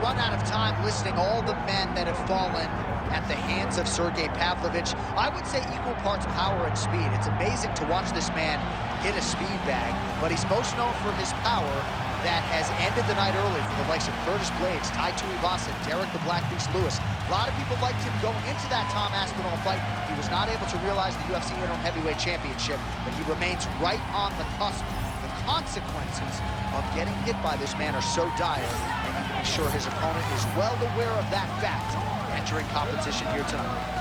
run out of time listing all the men that have fallen at the hands of Sergei Pavlovich. I would say equal parts power and speed. It's amazing to watch this man hit a speed bag, but he's most known for his power that has ended the night early for the likes of Curtis Blades, Tai Tuivasa, Derek the Black Beast Lewis. A lot of people liked him going into that Tom Aspinall fight. He was not able to realize the UFC Interim Heavyweight Championship, but he remains right on the cusp. The consequences of getting hit by this man are so dire, and you can be sure his opponent is well aware of that fact entering competition here tonight.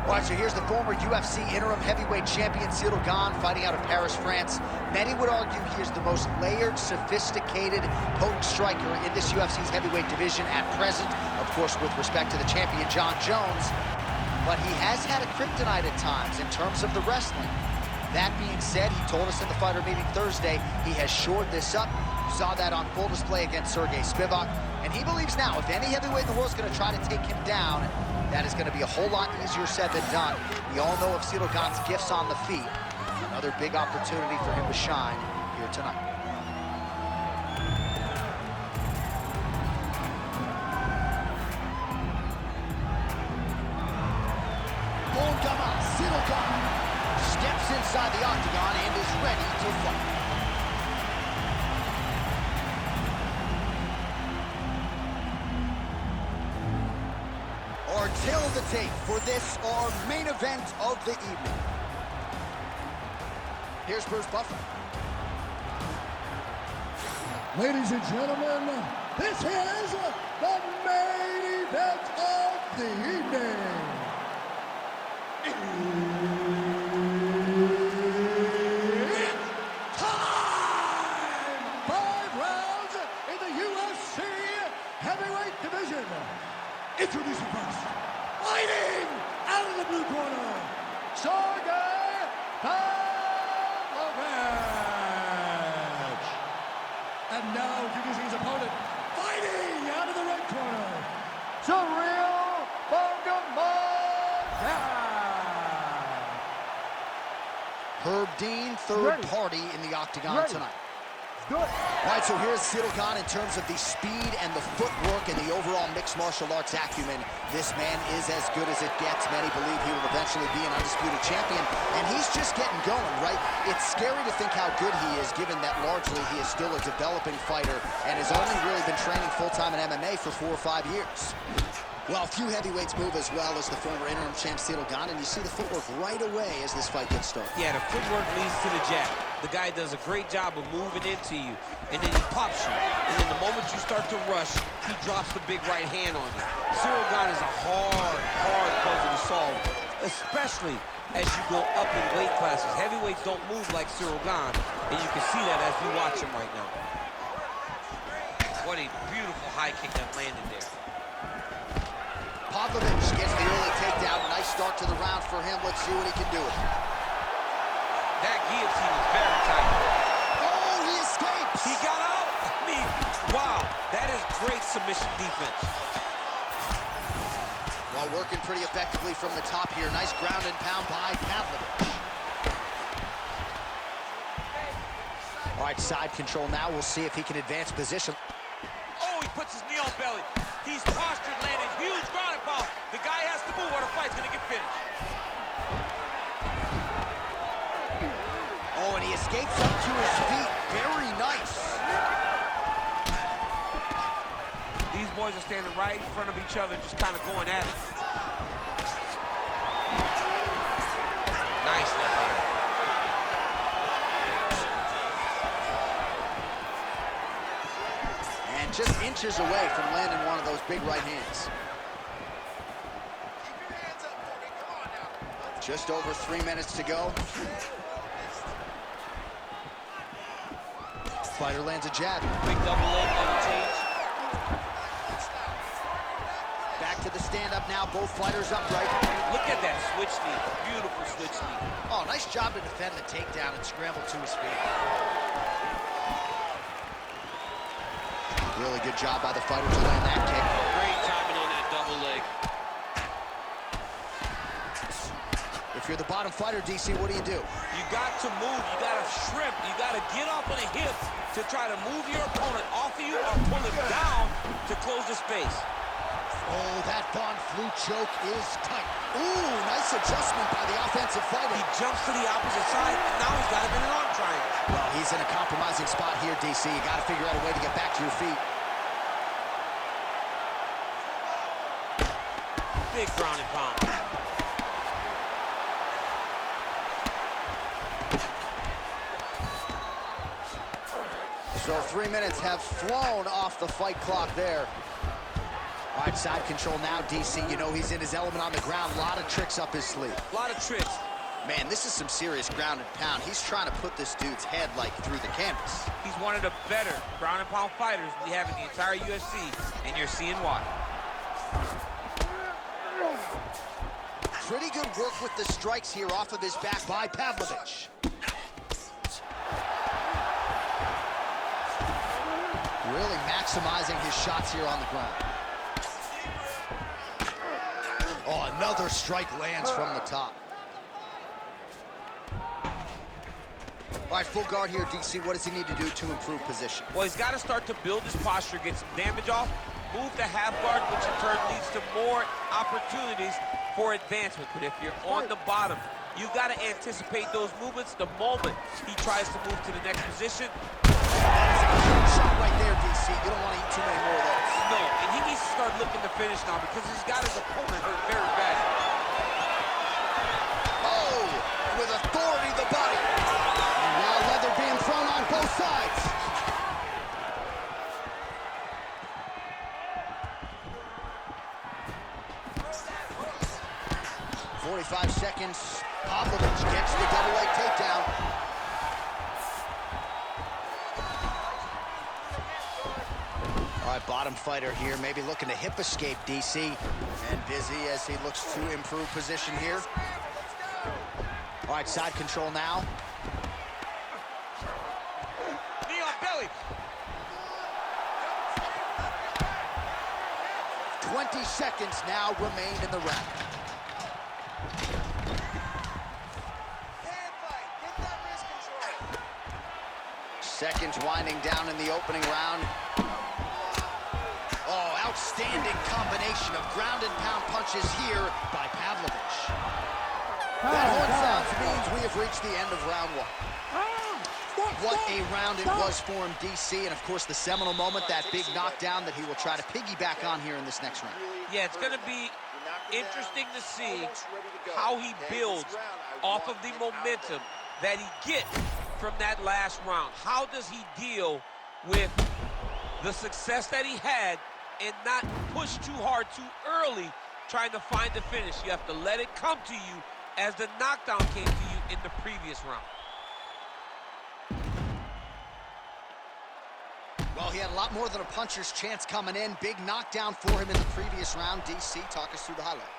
All right, so here's the former UFC interim heavyweight champion, Ciryl Gane, fighting out of Paris, France. Many would argue he is the most layered, sophisticated, potent striker in this UFC's heavyweight division at present, of course, with respect to the champion, Jon Jones. But he has had a kryptonite at times in terms of the wrestling. That being said, he told us in the fighter meeting Thursday, he has shored this up. You saw that on full display against Sergei Spivak. And he believes now, if any heavyweight in the world is going to try to take him down, that is going to be a whole lot easier said than done. We all know of Ciryl Gane's gifts on the feet. Another big opportunity for him to shine here tonight. Ciryl Gane steps inside the octagon and is ready to fight. Our tail of the tape for this, our main event of the evening. Here's Bruce Buffer. Ladies and gentlemen, this is the main event of the evening. It's time! 5 rounds in the UFC heavyweight division. Introducing first, fighting out of the blue corner, Sergei Pavlovich. And now introducing his opponent, fighting out of the red corner, Ciryl. Herb Dean, third party in the octagon tonight. Good. All right, so here's Ciryl Gane in terms of the speed and the footwork and the overall mixed martial arts acumen. This man is as good as it gets. Many believe he will eventually be an undisputed champion, and he's just getting going, right? It's scary to think how good he is, given that largely he is still a developing fighter and has only really been training full-time in MMA for 4 or 5 years. Well, a few heavyweights move as well as the former interim champ Ciryl Gane, and you see the footwork right away as this fight gets started. Yeah, the footwork leads to the jab. The guy does a great job of moving into you, and then he pops you. And then the moment you start to rush, he drops the big right hand on you. Ciryl Gane is a hard puzzle to solve, especially as you go up in weight classes. Heavyweights don't move like Ciryl Gane, and you can see that as we watch him right now. What a beautiful high kick that landed there. Pavlovich gets the early takedown. Nice start to the round for him. Let's see what he can do with it. That guillotine is very tight. Oh, he escapes. He got out. I mean, wow. That is great submission defense. While working pretty effectively from the top here. Nice ground and pound by Pavlovich. All right, side control now. We'll see if he can advance position. Oh, he puts his knee on belly. He's postured, landing huge ground and pound. The guy has to move or the fight's gonna get finished. Oh, and he escapes up to his feet. Very nice. These boys are standing right in front of each other, just kind of going at it. Nice left hand. And just inches away from landing one of those big right hands. Just over 3 minutes to go. Fighter lands a jab. Quick double leg never change. Back to the stand-up now. Both fighters upright. Look at that switch knee. Beautiful switch knee. Oh, nice job to defend the takedown and scramble to his feet. Really good job by the fighter to land that kick. Great timing on that double leg. If you're the bottom fighter, DC, what do? You got to move. You got to shrimp. You got to get off on the hip to try to move your opponent off of you or pull him down to close the space. Oh, that Von Flue choke is tight. Ooh, nice adjustment by the offensive fighter. He jumps to the opposite side, and now he's got him in an arm triangle. Well, he's in a compromising spot here, DC. You got to figure out a way to get back to your feet. Big ground and pound. So 3 minutes have flown off the fight clock there. All right, side control now, DC. You know he's in his element on the ground. A lot of tricks up his sleeve. A lot of tricks. Man, this is some serious ground and pound. He's trying to put this dude's head, like, through the canvas. He's one of the better ground and pound fighters we have in the entire UFC, and you're seeing why. Pretty good work with the strikes here off of his back by Pavlovich. Really maximizing his shots here on the ground. Oh, another strike lands from the top. All right, full guard here, DC. What does he need to do to improve position? Well, he's got to start to build his posture, get some damage off, move to half guard, which in turn leads to more opportunities for advancement. But if you're on the bottom, you've got to anticipate those movements the moment he tries to move to the next position. Shot right there, DC. You don't want to eat too many more of those. No, and he needs to start looking to finish now because he's got his opponent hurt very bad. Oh, with authority, the body. And now leather being thrown on both sides. "45 seconds. Pavlovich gets the double leg takedown. All right, bottom fighter here, maybe looking to hip escape, DC. And busy as he looks to improve position here. All right, side control now. Knee on belly. 20 seconds now remain in the round. Seconds winding down in the opening round. Oh, outstanding combination of ground and pound punches here by Pavlovich. That horn sounds means we have reached the end of round one. What a round it was for him, DC, and of course the seminal moment, that big knockdown that he will try to piggyback on here in this next round. Yeah, it's going to be interesting to see how he builds off of the momentum that he gets from that last round. How does he deal with the success that he had and not push too hard too early trying to find the finish? You have to let it come to you as the knockdown came to you in the previous round. Well, he had a lot more than a puncher's chance coming in. Big knockdown for him in the previous round. DC, talk us through the highlight.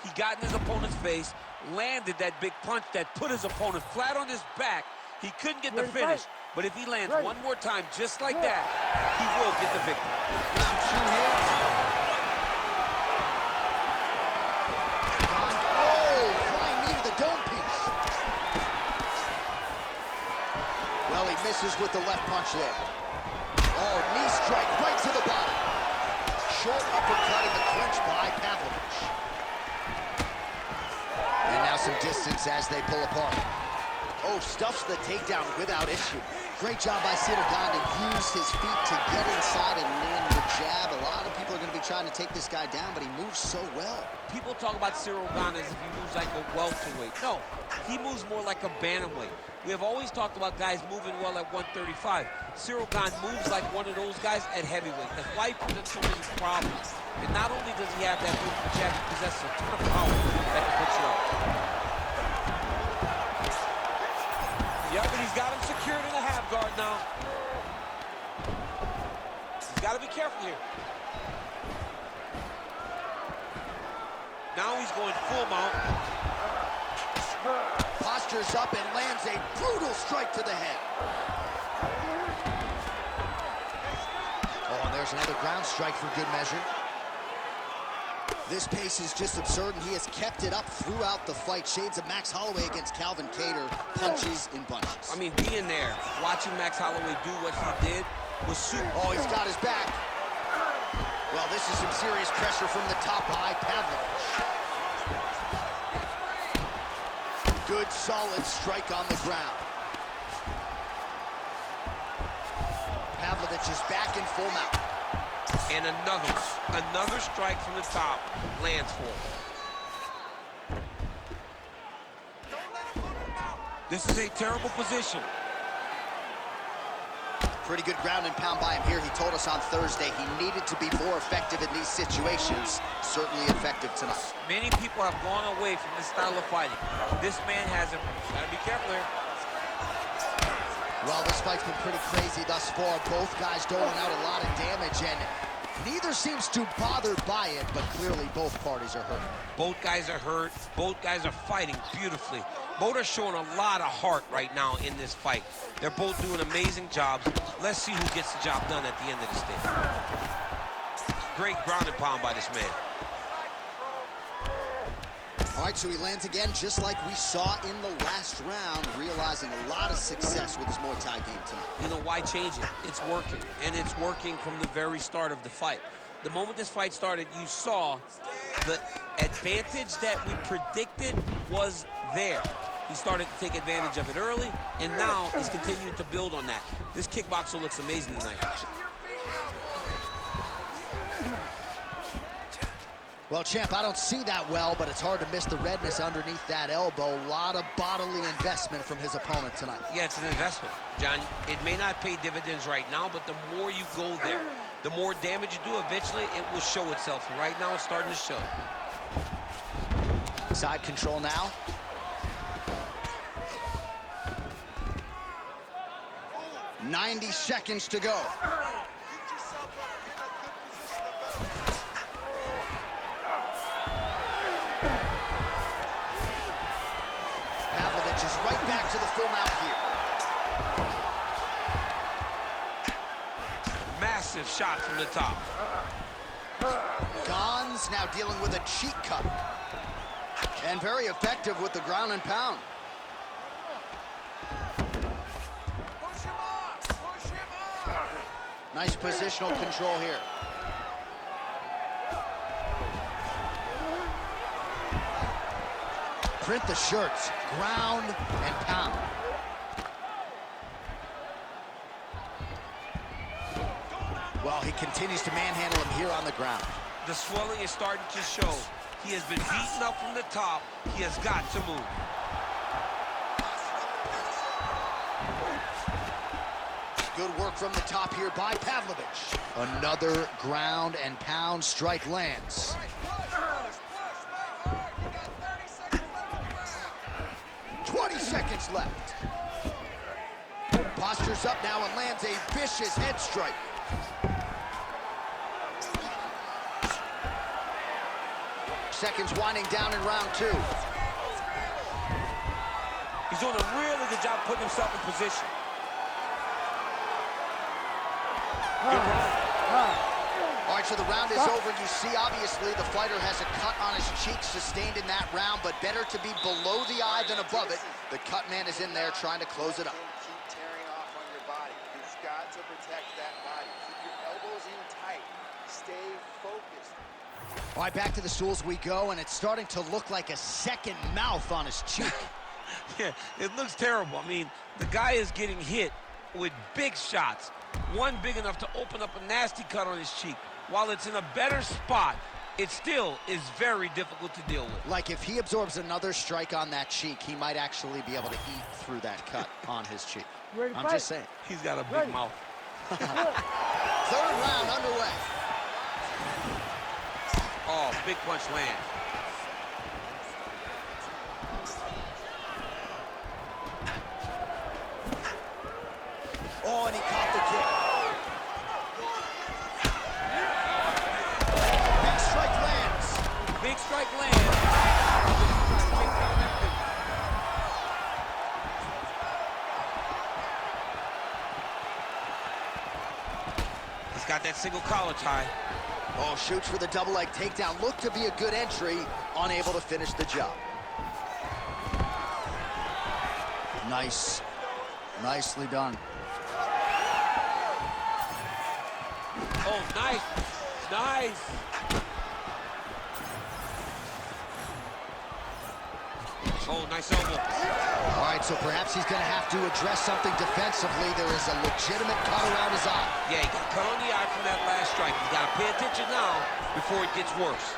He got in his opponent's face, landed that big punch that put his opponent flat on his back. He couldn't get the finish, but if he lands one more time just like that, he will get the victory. Round two here. Oh, flying knee to the dome piece. Well, he misses with the left punch there. Oh, knee strike right to the body. Short uppercut in the clinch by Pavlovich. And now some distance as they pull apart. Oh, stuffs the takedown without issue. Great job by Ciryl to use his feet to get inside and land the jab. A lot of people are going to be trying to take this guy down, but he moves so well. People talk about Ciryl as if he moves like a welterweight. No, he moves more like a bantamweight. We have always talked about guys moving well at 135. Ciryl moves like one of those guys at heavyweight. That's why he presents so many problems. And not only does he have that beautiful jab, he possesses a ton of power that can put you up. Yeah, but he's got him secured in a half guard now. Got to be careful here. Now he's going full mount. Postures up and lands a brutal strike to the head. Oh, and there's another ground strike for good measure. This pace is just absurd, and he has kept it up throughout the fight. Shades of Max Holloway against Calvin Kattar, punches in bunches. I mean, being there, watching Max Holloway do what he did was super. Oh, he's got his back. Well, this is some serious pressure from the top by Pavlovich. Good, solid strike on the ground. Pavlovich is back in full mount. And another strike from the top lands for him. This is a terrible position. Pretty good ground and pound by him here. He told us on Thursday he needed to be more effective in these situations. Certainly effective tonight. Many people have gone away from this style of fighting. This man hasn't. Gotta be careful here. Well, this fight's been pretty crazy thus far. Both guys doling out a lot of damage, and neither seems too bothered by it, but clearly both parties are hurt. Both guys are hurt. Both guys are fighting beautifully. Both are showing a lot of heart right now in this fight. They're both doing amazing jobs. Let's see who gets the job done at the end of this day. Great ground and pound by this man. All right, so he lands again just like we saw in the last round, realizing a lot of success with his Muay Thai game tonight. You know, why change it? It's working, and it's working from the very start of the fight. The moment this fight started, you saw the advantage that we predicted was there. He started to take advantage of it early, and now he's continuing to build on that. This kickboxer looks amazing tonight. Well, champ, I don't see that well, but it's hard to miss the redness underneath that elbow. A lot of bodily investment from his opponent tonight. Yeah, it's an investment, John. It may not pay dividends right now, but the more you go there, the more damage you do, eventually it will show itself. And right now, it's starting to show. Side control now. "90 seconds to go. Pavlovich is right back to the full mount here. Massive shot from the top. Gane's now dealing with a cheek cut. And very effective with the ground and pound. Nice positional control here. Print the shirts, ground and pound. Well, he continues to manhandle him here on the ground. The swelling is starting to show. He has been beaten up from the top. He has got to move. Good work from the top here by Pavlovich. Another ground and pound strike lands. 20 seconds left. Postures up now and lands a vicious head strike. Seconds winding down in round 2. He's doing a really good job putting himself in position. All right, so the round is over. You see, obviously, the fighter has a cut on his cheek sustained in that round, but better to be below the eye than above it. The cut man is in there trying to close it up. Keep tearing off on your body. You've got to protect that body. Keep your elbows in tight. Stay focused. All right, back to the stools we go, and it's starting to look like a second mouth on his cheek. Yeah, it looks terrible. I mean, the guy is getting hit with big shots. One big enough to open up a nasty cut on his cheek. While it's in a better spot, it still is very difficult to deal with. Like, if he absorbs another strike on that cheek, he might actually be able to eat through that cut on his cheek. I'm just saying. He's got a big mouth. Third round underway. Oh, big punch land. Oh, and he caught the kick. that single college high. Oh, shoots for the double leg takedown. Looked to be a good entry, unable to finish the job. Nice. Nicely done. Oh, nice. Nice. Oh, nice elbow. All right, so perhaps he's going to have to address something defensively. There is a legitimate cut around his eye. Yeah, he got cut on the eye from that last strike. He's got to pay attention now before it gets worse.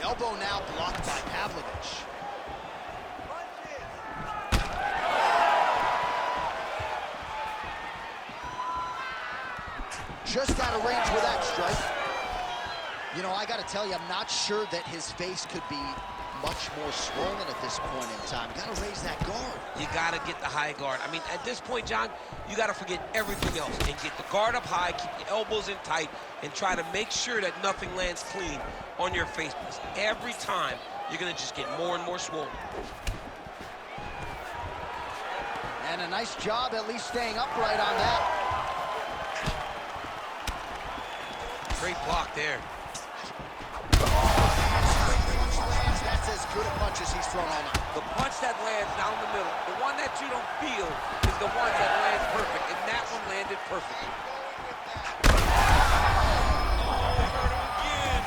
Elbow now blocked by Pavlovich. Just out of range with that strike. You know, I got to tell you, I'm not sure that his face could be much more swollen at this point in time. Got to raise that guard. You got to get the high guard. I mean, at this point, John, you got to forget everything else and get the guard up high, keep the elbows in tight, and try to make sure that nothing lands clean on your face. Because every time, you're going to just get more and more swollen. And a nice job at least staying upright on that. Great block there. That's as good a punch as he's thrown all night. The punch that lands down the middle, the one that you don't feel, is the one that lands perfect, and that one landed perfectly. Again.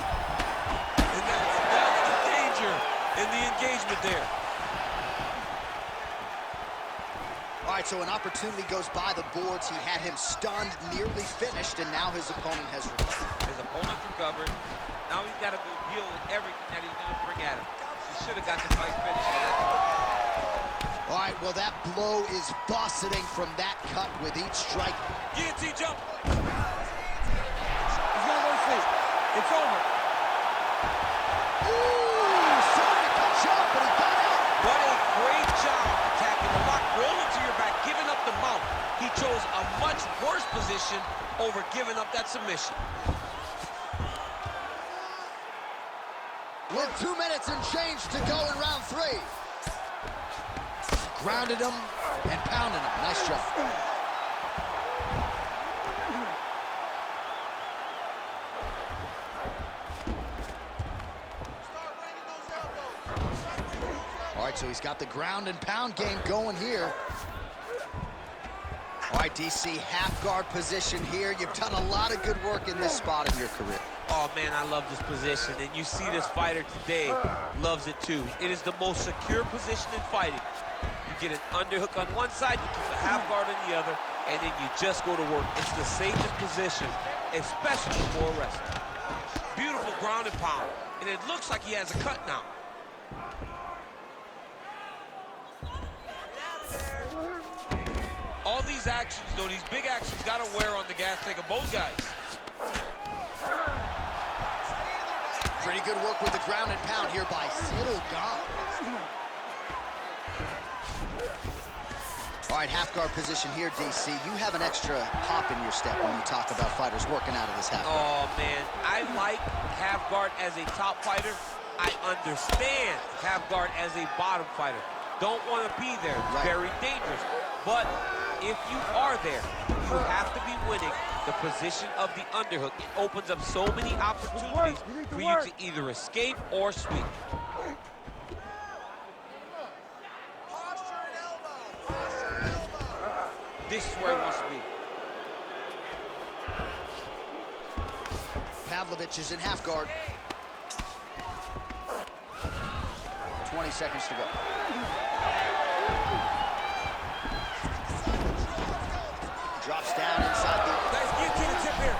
And that's the danger in the engagement there. All right, so an opportunity goes by the boards. He had him stunned, nearly finished, and now his opponent has recovered. His opponent recovered. Now he's got to go deal with everything that he's going to bring at him. He should have got the fight finished. All right, well, that blow is busting from that cut with each strike. Guillotine jump. He's gonna go to sleep. It's over. Ooh, sorry to cut you off, but he got out. What a great job attacking the lock, rolling to your back, giving up the mount. He chose a much worse position over giving up that submission. With 2 minutes and change to go in round 3. Grounded him and pounded him. Nice job. All right, so he's got the ground and pound game going here. All right, DC, half guard position here. You've done a lot of good work in this spot in your career. Oh, man, I love this position, and you see this fighter today loves it, too. It is the most secure position in fighting. You get an underhook on one side, you keep a half guard on the other, and then you just go to work. It's the safest position, especially for a wrestler. Beautiful ground and pound, and it looks like he has a cut now. All these actions, though, these big actions got to wear on the gas tank of both guys. Pretty good work with the ground and pound here by Ciryl. All right, half guard position here, DC. You have an extra hop in your step when you talk about fighters working out of this half guard. Oh, man, I like half guard as a top fighter. I understand half guard as a bottom fighter. Don't want to be there. It's right. Very dangerous. But if you are there, you have to be winning the position of the underhook. It opens up so many opportunities for you to either escape or sweep. This is where he wants to be. Pavlovich is in half guard. 20 seconds to go. Drops down inside the... Nice guillotine tip here.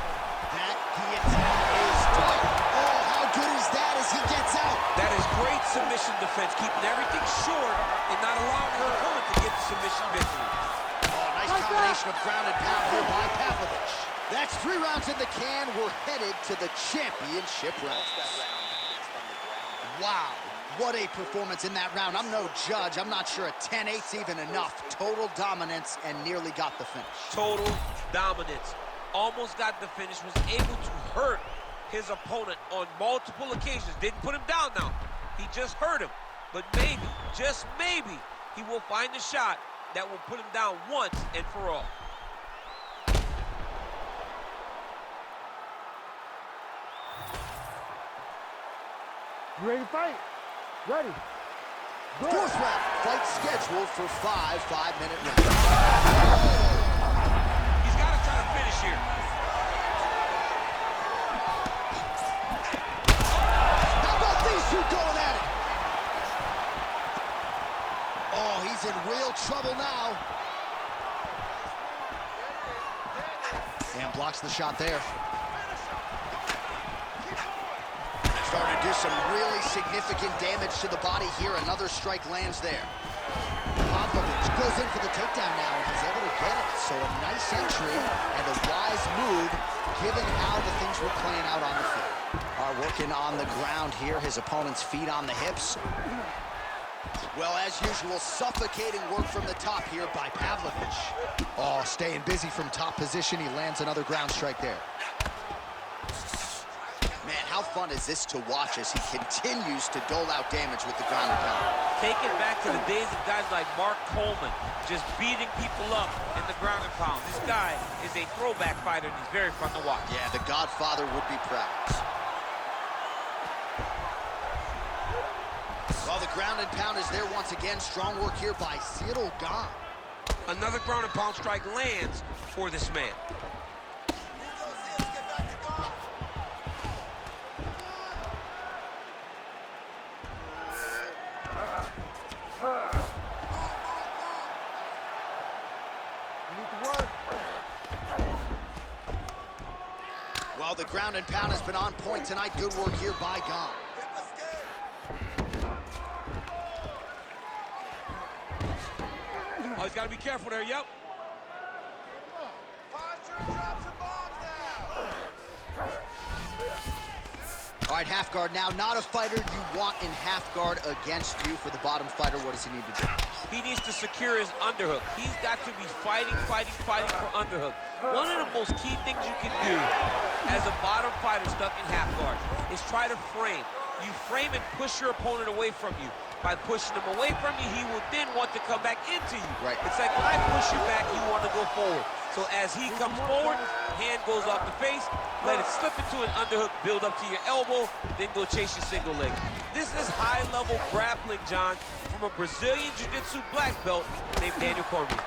That guillotine is done. Oh, how good is that as he gets out? That is great submission defense, keeping everything short and not allowing her opponent to get the submission victory. Oh, nice combination of ground and pound here by Pavlovich. That's 3 rounds in the can. We're headed to the championship rounds. Wow, what a performance in that round. I'm no judge. I'm not sure a 10-8's even enough. Total dominance and nearly got the finish. Total dominance. Almost got the finish, was able to hurt his opponent on multiple occasions. Didn't put him down now. He just hurt him. But maybe, just maybe, he will find a shot that will put him down once and for all. You ready to fight? Ready. Good. Fourth round, fight scheduled for 5 5-minute rounds. He's got to try to finish here. How about these two going at it? Oh, he's in real trouble now. And blocks the shot there. Starting to do some really significant damage to the body here. Another strike lands there. Pavlovich goes in for the takedown now, and he's able to get it. So a nice entry and a wise move, given how the things were playing out on the field. Working on the ground here. His opponent's feet on the hips. Well, as usual, suffocating work from the top here by Pavlovich. Oh, staying busy from top position. He lands another ground strike there. Man, how fun is this to watch as he continues to dole out damage with the ground and pound? Take it back to the days of guys like Mark Coleman, just beating people up in the ground and pound. This guy is a throwback fighter, and he's very fun to watch. Yeah, the Godfather would be proud. Well, the ground and pound is there once again. Strong work here by Ciryl. Another ground and pound strike lands for this man. Well, the ground and pound has been on point tonight. Good work here by Gane. Oh, he's got to be careful there, yep. All right, half guard now. Not a fighter you want in half guard against you. For the bottom fighter, what does he need to do? He needs to secure his underhook. He's got to be fighting for underhook. One of the most key things you can do as a bottom fighter stuck in half guard is try to frame. You frame and push your opponent away from you. By pushing him away from you, he will then want to come back into you. Right. It's like when I push you back, you want to go forward. So as he comes forward, hand goes off the face, let it slip into an underhook, build up to your elbow, then go chase your single leg. This is high-level grappling, John, from a Brazilian Jiu-Jitsu black belt named Daniel Cormier.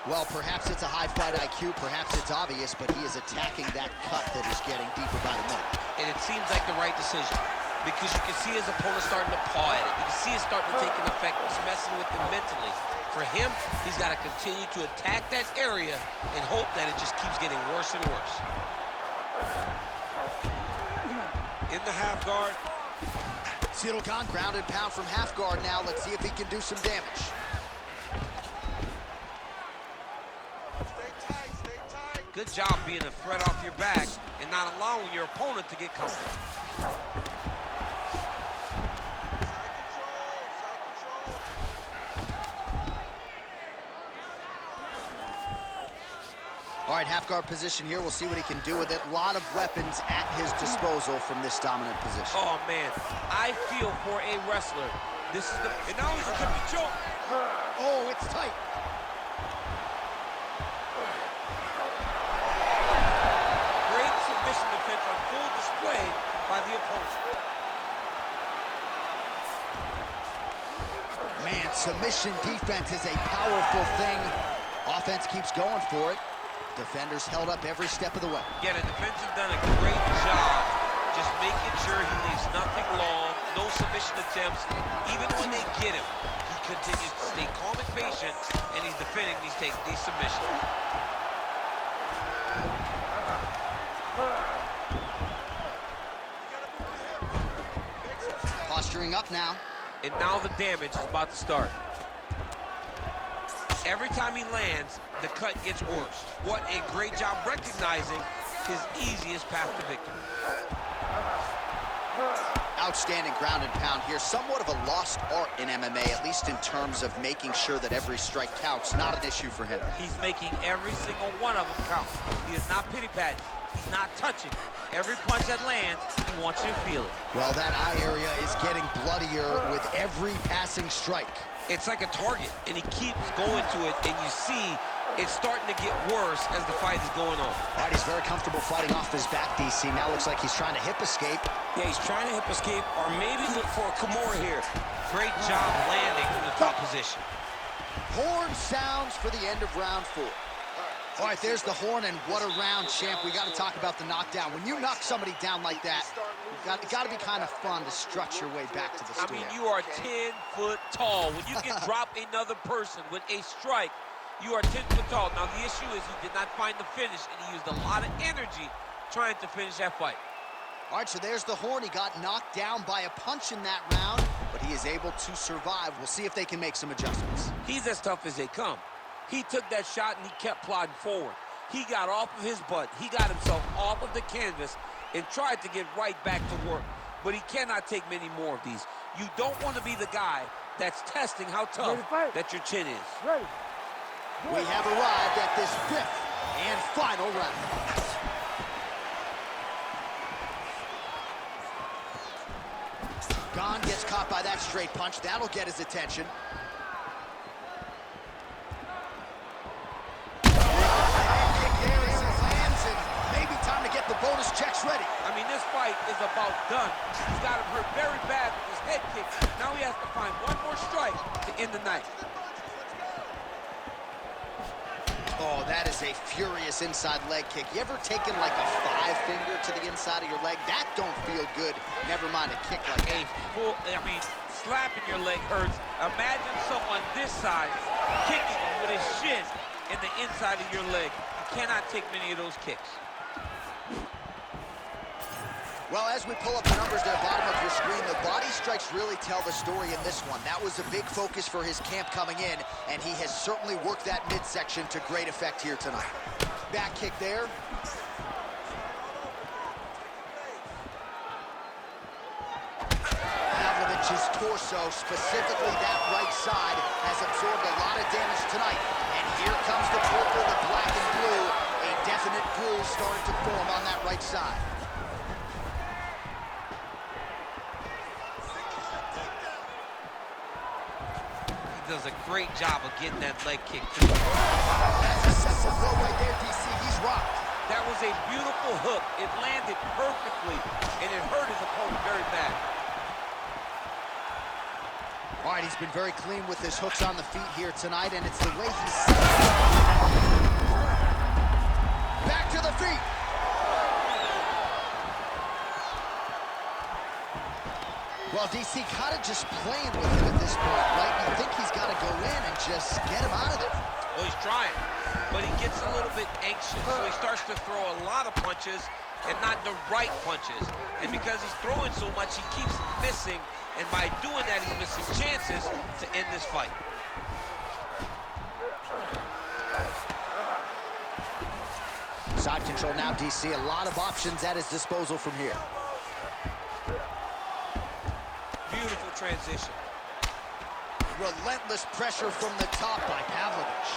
Well, perhaps it's a high fight IQ, perhaps it's obvious, but he is attacking that cut that is getting deeper by the minute. And it seems like the right decision, because you can see his opponent starting to paw at it. You can see it starting to take an effect. It's messing with him mentally. For him, he's got to continue to attack that area and hope that it just keeps getting worse and worse. In the half guard. Ciryl Gane, ground and pound from half guard now. Let's see if he can do some damage. Good job being a threat off your back and not allowing your opponent to get comfortable. All right, half guard position here. We'll see what he can do with it. A lot of weapons at his disposal from this dominant position. Oh, man. I feel for a wrestler. This is the... And now he's attempting to choke. Oh, it's tight. Great submission defense on full display by the opponent. Man, submission defense is a powerful thing. Offense keeps going for it. Defenders held up every step of the way. Yeah, the defense has done a great job just making sure he leaves nothing long, no submission attempts. Even when they get him, he continues to stay calm and patient, and he's defending these submissions. Posturing up now. And now the damage is about to start. Every time he lands, the cut gets worse. What a great job recognizing his easiest path to victory. Outstanding ground and pound here. Somewhat of a lost art in MMA, at least in terms of making sure that every strike counts. Not an issue for him. He's making every single one of them count. He is not pity-patting. He's not touching. Every punch that lands, he wants you to feel it. Well, that eye area is getting bloodier with every passing strike. It's like a target, and he keeps going to it, and you see it's starting to get worse as the fight is going on. All right, he's very comfortable fighting off his back, DC. Now looks like he's trying to hip escape. Yeah, he's trying to hip escape or maybe look for a Kimura here. Great job landing from the top position. Horn sounds for the end of round 4. All right, there's the horn, and what a round, champ. We got to talk about the knockdown. When you knock somebody down like that, it got to be kind of fun to strut your way back to the studio. I mean, you are 10 foot tall. When you can drop another person with a strike, you are 10 foot tall. Now, the issue is he did not find the finish, and he used a lot of energy trying to finish that fight. All right, so there's the horn. He got knocked down by a punch in that round, but he is able to survive. We'll see if they can make some adjustments. He's as tough as they come. He took that shot and he kept plodding forward. He got off of his butt. He got himself off of the canvas and tried to get right back to work. But he cannot take many more of these. You don't want to be the guy that's testing how tough that your chin is. Ready. We have arrived at this 5th and final round. Gane gets caught by that straight punch. That'll get his attention. The bonus checks ready. I mean, this fight is about done. He's got him hurt very bad with his head kick. Now he has to find one more strike to end the night. Oh, that is a furious inside leg kick. You ever taken like a 5-finger to the inside of your leg? That don't feel good. Never mind a kick like that. I mean, slapping your leg hurts. Imagine someone this size kicking you with his shin in the inside of your leg. You cannot take many of those kicks. Well, as we pull up the numbers at the bottom of your screen, the body strikes really tell the story in this one. That was a big focus for his camp coming in, and he has certainly worked that midsection to great effect here tonight. Back kick there. Pavlovich's torso, specifically that right side, has absorbed a lot of damage tonight. And here comes the purple, the black and blue. A definite groove starting to form on that right side. Does a great job of getting that leg kick. That's a simple throw right there, DC. He's rocked. That was a beautiful hook. It landed perfectly, and it hurt his opponent very bad. All right, he's been very clean with his hooks on the feet here tonight, and it's the way he's... Back to the feet. Well, DC kind of just playing with him at this point, right? You think he's got to go in and just get him out of there. Well, he's trying, but he gets a little bit anxious, so he starts to throw a lot of punches and not the right punches. And because he's throwing so much, he keeps missing, and by doing that, he's missing chances to end this fight. Side control now, DC. A lot of options at his disposal from here. Beautiful transition. Relentless pressure from the top by Pavlovich.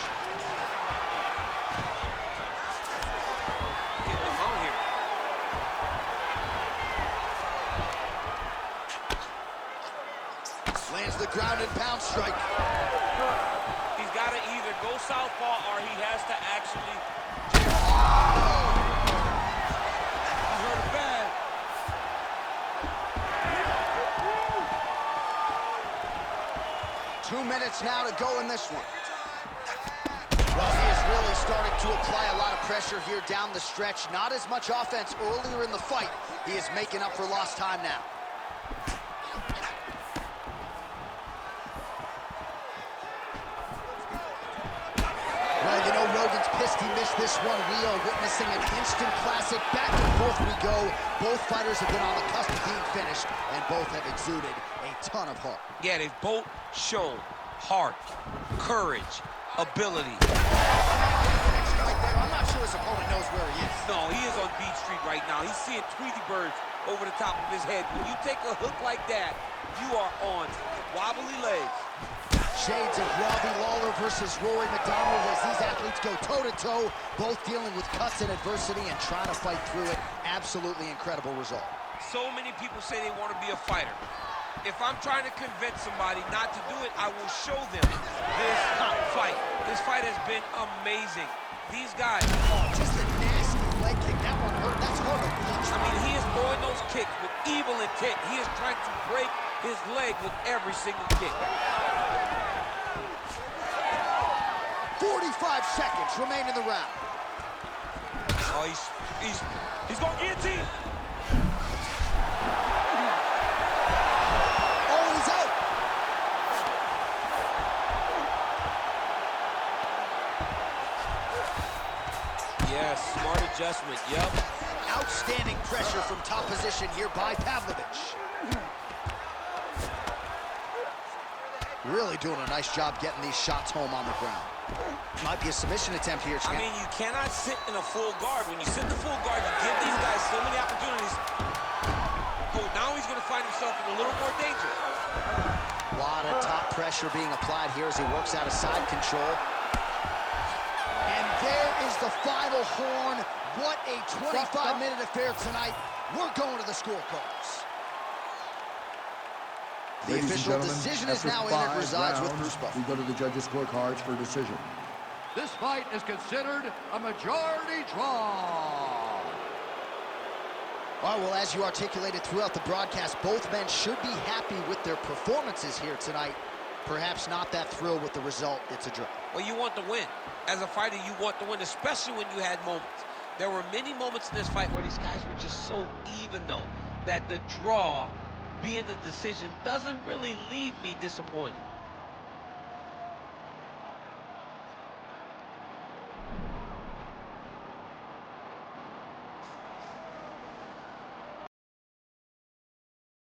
Getting him out here. Lands the ground and pound strike. He's got to either go southpaw or he has to actually... He hurt him bad. 2 minutes now to go in this one. Well, he is really starting to apply a lot of pressure here down the stretch. Not as much offense earlier in the fight. He is making up for lost time now. Well, you know, Rogan's pissed he missed this one. We are witnessing an instant classic. Back and forth we go. Both fighters have been on the cusp of being finished, and both have exuded a ton of heart. Yeah, they've both shown heart, courage, ability. I'm not sure his opponent knows where he is. No, he is on Beach Street right now. He's seeing Tweety birds over the top of his head. When you take a hook like that, you are on wobbly legs. Shades of Robbie Lawler versus Rory McDonald as these athletes go toe-to-toe, both dealing with cuts and adversity and trying to fight through it. Absolutely incredible result. So many people say they want to be a fighter. If I'm trying to convince somebody not to do it, I will show them this fight. This fight has been amazing. These guys... Oh, just a nasty leg kick. That one hurt. That's hard to watch. I mean, he is throwing those kicks with evil intent. He is trying to break his leg with every single kick. 45 seconds remain in the round. Oh, he's going guillotine. Oh, he's out. Yes, smart adjustment, yep. Outstanding pressure from top position here by Pavlovich. Really doing a nice job getting these shots home on the ground. Might be a submission attempt here, I mean, you cannot sit in a full guard. When you sit in the full guard, you give these guys so many opportunities. Oh, now he's going to find himself in a little more danger. A lot of top pressure being applied here as he works out of side control. And there is the final horn. What a 25-minute affair tonight. We're going to the scorecards. The official decision is now in. It resides with Bruce Buffer. We go to the judges' scorecards for decision. This fight is considered a majority draw. All right, well, as you articulated throughout the broadcast, both men should be happy with their performances here tonight. Perhaps not that thrilled with the result. It's a draw. Well, you want to win. As a fighter, you want to win, especially when you had moments. There were many moments in this fight where these guys were just so even, though, that the draw, being the decision, doesn't really leave me disappointed.